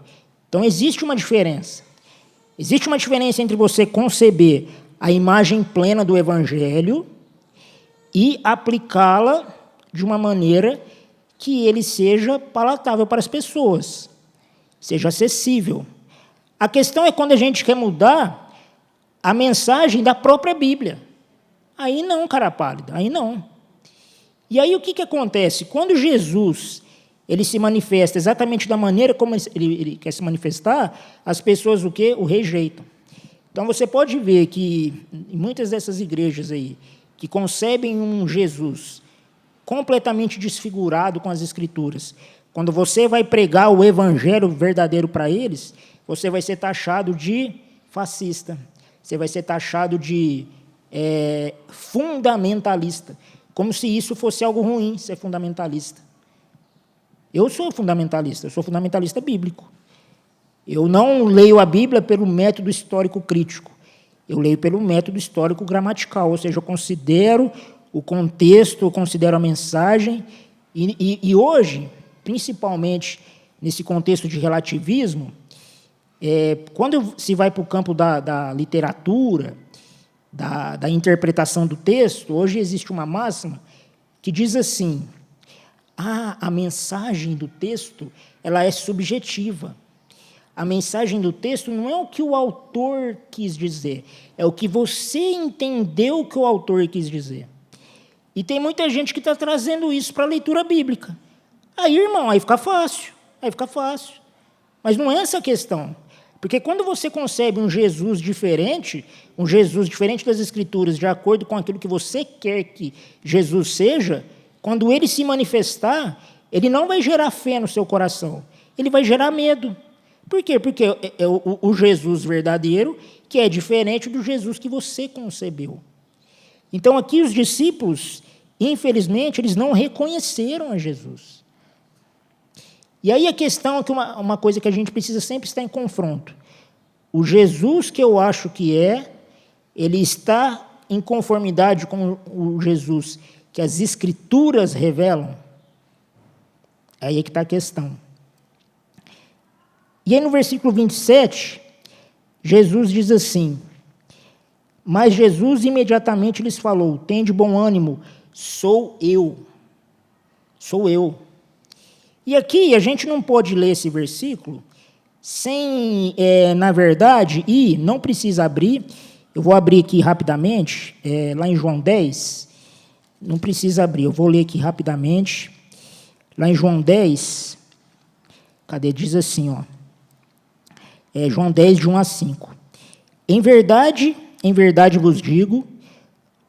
[SPEAKER 2] Então, existe uma diferença. Existe uma diferença entre você conceber a imagem plena do Evangelho e aplicá-la de uma maneira que ele seja palatável para as pessoas, seja acessível. A questão é quando a gente quer mudar a mensagem da própria Bíblia. Aí não, cara pálida, aí não. E aí o que acontece? Quando Jesus ele se manifesta exatamente da maneira como ele quer se manifestar, as pessoas o quê? O rejeitam. Então você pode ver que em muitas dessas igrejas aí, que concebem um Jesus completamente desfigurado com as Escrituras, quando você vai pregar o evangelho verdadeiro para eles, você vai ser taxado de fascista, você vai ser taxado de fundamentalista, como se isso fosse algo ruim, ser fundamentalista. Eu sou fundamentalista, eu sou fundamentalista bíblico. Eu não leio a Bíblia pelo método histórico crítico, eu leio pelo método histórico gramatical, ou seja, eu considero o contexto, eu considero a mensagem, e hoje, principalmente nesse contexto de relativismo, quando se vai para o campo da literatura, da interpretação do texto, hoje existe uma máxima que diz assim: a mensagem do texto ela é subjetiva. A mensagem do texto não é o que o autor quis dizer, é o que você entendeu que o autor quis dizer. E tem muita gente que está trazendo isso para a leitura bíblica. Aí, irmão, aí fica fácil. Mas não é essa a questão. Porque quando você concebe um Jesus diferente das Escrituras, de acordo com aquilo que você quer que Jesus seja, quando ele se manifestar, ele não vai gerar fé no seu coração, ele vai gerar medo. Por quê? Porque é o Jesus verdadeiro que é diferente do Jesus que você concebeu. Então, aqui os discípulos, infelizmente, eles não reconheceram a Jesus. E aí a questão é que uma coisa que a gente precisa sempre estar em confronto. O Jesus que eu acho que ele está em conformidade com o Jesus que as Escrituras revelam? Aí é que está a questão. E aí no versículo 27, Jesus diz assim: mas Jesus imediatamente lhes falou: tende bom ânimo, sou eu. Sou eu. E aqui a gente não pode ler esse versículo sem, na verdade, e não precisa abrir, eu vou abrir aqui rapidamente, lá em João 10, não precisa abrir, eu vou ler aqui rapidamente, lá em João 10, cadê? Diz assim, João 10, de 1 a 5. Em verdade vos digo,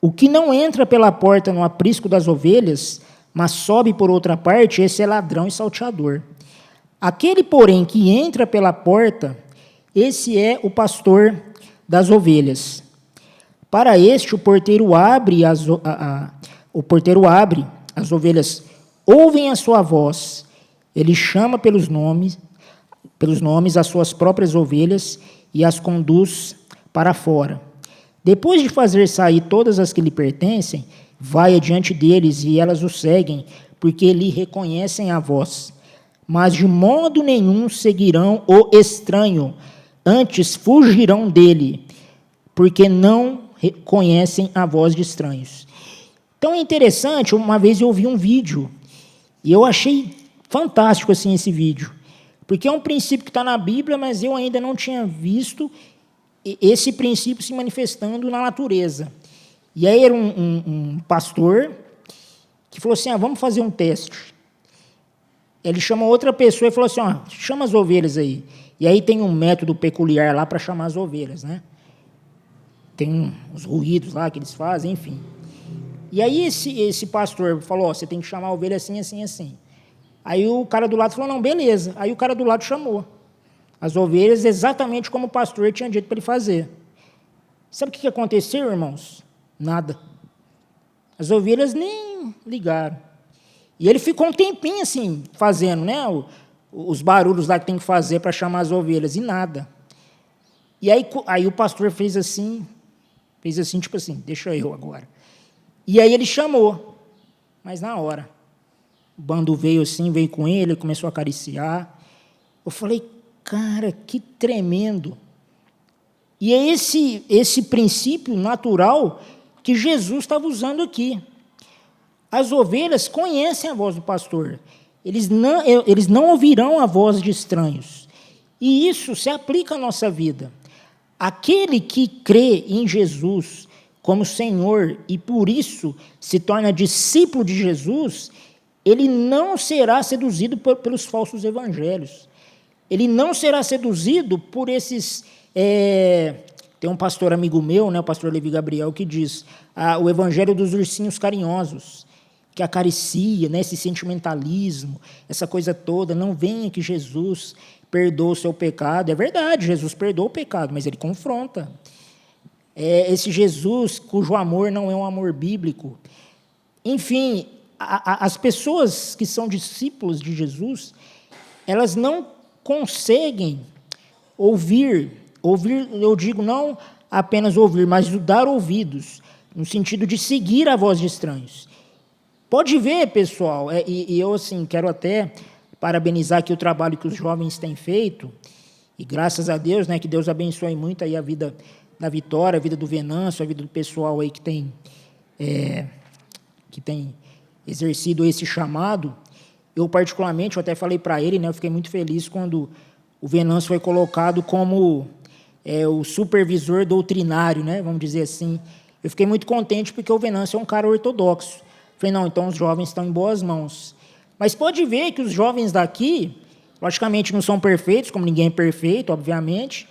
[SPEAKER 2] o que não entra pela porta no aprisco das ovelhas, mas sobe por outra parte, esse é ladrão e salteador. Aquele, porém, que entra pela porta, esse é o pastor das ovelhas. Para este, o porteiro abre, as ovelhas ouvem a sua voz, ele chama pelos nomes as suas próprias ovelhas e as conduz para fora. Depois de fazer sair todas as que lhe pertencem, vai adiante deles e elas o seguem, porque lhe reconhecem a voz. Mas de modo nenhum seguirão o estranho, antes fugirão dele, porque não reconhecem a voz de estranhos. Então é interessante, uma vez eu ouvi um vídeo, e eu achei fantástico assim, esse vídeo, porque é um princípio que está na Bíblia, mas eu ainda não tinha visto esse princípio se manifestando na natureza. E aí era um pastor que falou assim, vamos fazer um teste. Ele chamou outra pessoa e falou assim, chama as ovelhas aí. E aí tem um método peculiar lá para chamar as ovelhas, né? Tem uns ruídos lá que eles fazem, enfim. E aí esse pastor falou, você tem que chamar a ovelha assim, assim, assim. Aí o cara do lado falou, não, beleza. Aí o cara do lado chamou as ovelhas exatamente como o pastor tinha dito para ele fazer. Sabe o que aconteceu, irmãos? Nada. As ovelhas nem ligaram. E ele ficou um tempinho assim, fazendo, né, os barulhos lá que tem que fazer para chamar as ovelhas, e nada. E aí o pastor fez assim, tipo assim, deixa eu agora. E aí ele chamou, mas na hora. O bando veio assim, veio com ele começou a acariciar. Eu falei, cara, que tremendo. E é esse princípio natural que Jesus estava usando aqui. As ovelhas conhecem a voz do pastor. Eles não ouvirão a voz de estranhos. E isso se aplica à nossa vida. Aquele que crê em Jesus como Senhor e por isso se torna discípulo de Jesus, ele não será seduzido pelos falsos evangelhos. Ele não será seduzido por esses... Tem um pastor amigo meu, né, o pastor Levi Gabriel, que diz o evangelho dos ursinhos carinhosos, que acaricia, né, esse sentimentalismo, essa coisa toda. Não venha que Jesus perdoa o seu pecado. É verdade, Jesus perdoa o pecado, mas ele confronta. Esse Jesus cujo amor não é um amor bíblico. Enfim, as pessoas que são discípulos de Jesus, elas não conseguem ouvir, eu digo não apenas ouvir, mas dar ouvidos, no sentido de seguir a voz de estranhos. Pode ver, pessoal, e eu assim, quero até parabenizar aqui o trabalho que os jovens têm feito, e graças a Deus, né, que Deus abençoe muito aí a vida da Vitória, a vida do Venâncio, a vida do pessoal aí que tem exercido esse chamado. Eu, particularmente, eu até falei para ele, né, eu fiquei muito feliz quando o Venâncio foi colocado como o supervisor doutrinário, né, vamos dizer assim. Eu fiquei muito contente porque o Venâncio é um cara ortodoxo. Falei, não, então os jovens estão em boas mãos. Mas pode ver que os jovens daqui, logicamente não são perfeitos, como ninguém é perfeito, obviamente,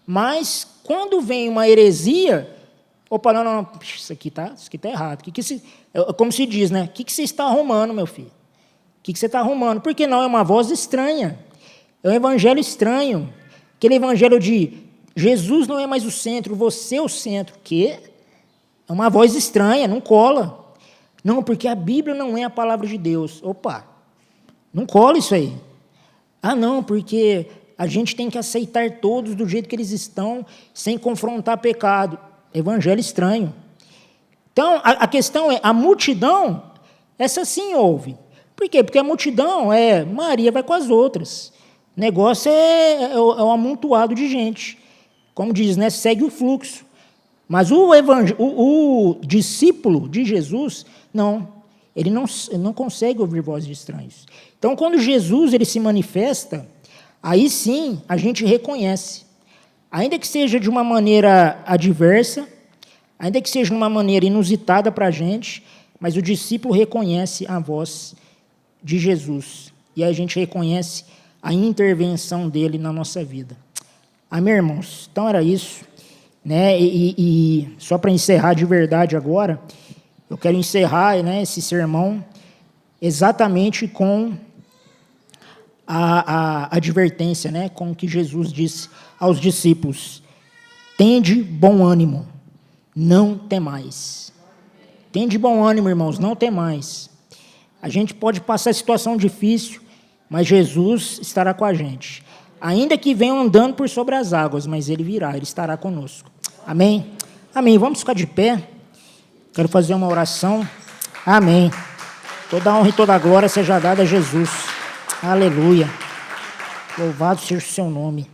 [SPEAKER 2] mas quando vem uma heresia, opa, não, isso aqui tá errado. Como se diz, né? O que você está arrumando, meu filho? O que você está arrumando? Porque não, é uma voz estranha. É um evangelho estranho. Aquele evangelho de Jesus não é mais o centro, você é o centro. O quê? É uma voz estranha, não cola. Não, porque a Bíblia não é a palavra de Deus. Opa, não cola isso aí. Ah, não, porque a gente tem que aceitar todos do jeito que eles estão, sem confrontar pecado. Evangelho estranho. Então, a questão é, a multidão, essa sim ouve. Por quê? Porque a multidão Maria vai com as outras. O negócio é um amontoado de gente. Como diz, né? Segue o fluxo. Mas o discípulo de Jesus, não. Ele não consegue ouvir vozes de estranhos. Então, quando Jesus ele se manifesta, aí sim a gente reconhece. Ainda que seja de uma maneira adversa, ainda que seja de uma maneira inusitada para a gente, mas o discípulo reconhece a voz de Jesus. E a gente reconhece a intervenção dele na nossa vida. Amém, irmãos? Então era isso. Né? E só para encerrar de verdade agora, eu quero encerrar, né, esse sermão exatamente com a advertência, né, com o que Jesus disse aos discípulos: tende bom ânimo, não temais. Tende bom ânimo, irmãos, não temais. A gente pode passar situação difícil, mas Jesus estará com a gente. Ainda que venham andando por sobre as águas, mas Ele virá, Ele estará conosco. Amém? Amém. Vamos ficar de pé. Quero fazer uma oração. Amém. Toda honra e toda glória seja dada a Jesus. Aleluia. Louvado seja o seu nome.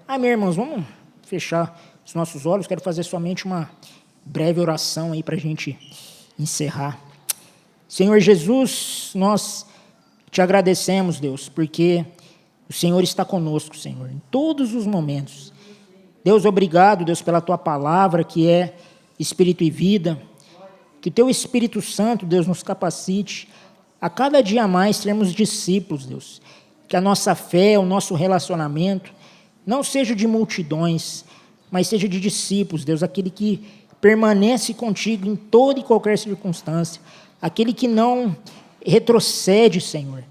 [SPEAKER 2] Amém, irmãos. Vamos fechar os nossos olhos. Quero fazer somente uma breve oração aí para a gente encerrar. Senhor Jesus, nós te agradecemos, Deus, porque o Senhor está conosco, Senhor, em todos os momentos. Deus, obrigado, Deus, pela tua palavra, que é Espírito e vida. Que o teu Espírito Santo, Deus, nos capacite a cada dia mais sermos discípulos, Deus. Que a nossa fé, o nosso relacionamento, não seja de multidões, mas seja de discípulos, Deus, aquele que permanece contigo em toda e qualquer circunstância, aquele que não retrocede, Senhor.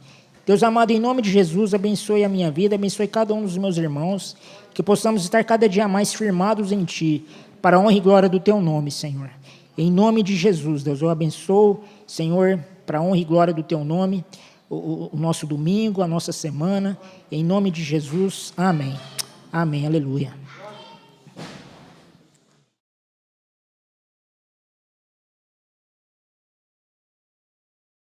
[SPEAKER 2] Deus amado, em nome de Jesus, abençoe a minha vida, abençoe cada um dos meus irmãos, que possamos estar cada dia mais firmados em Ti, para a honra e glória do Teu nome, Senhor. Em nome de Jesus, Deus, eu abençoo, Senhor, para a honra e glória do Teu nome, o nosso domingo, a nossa semana, em nome de Jesus, amém. Amém, aleluia.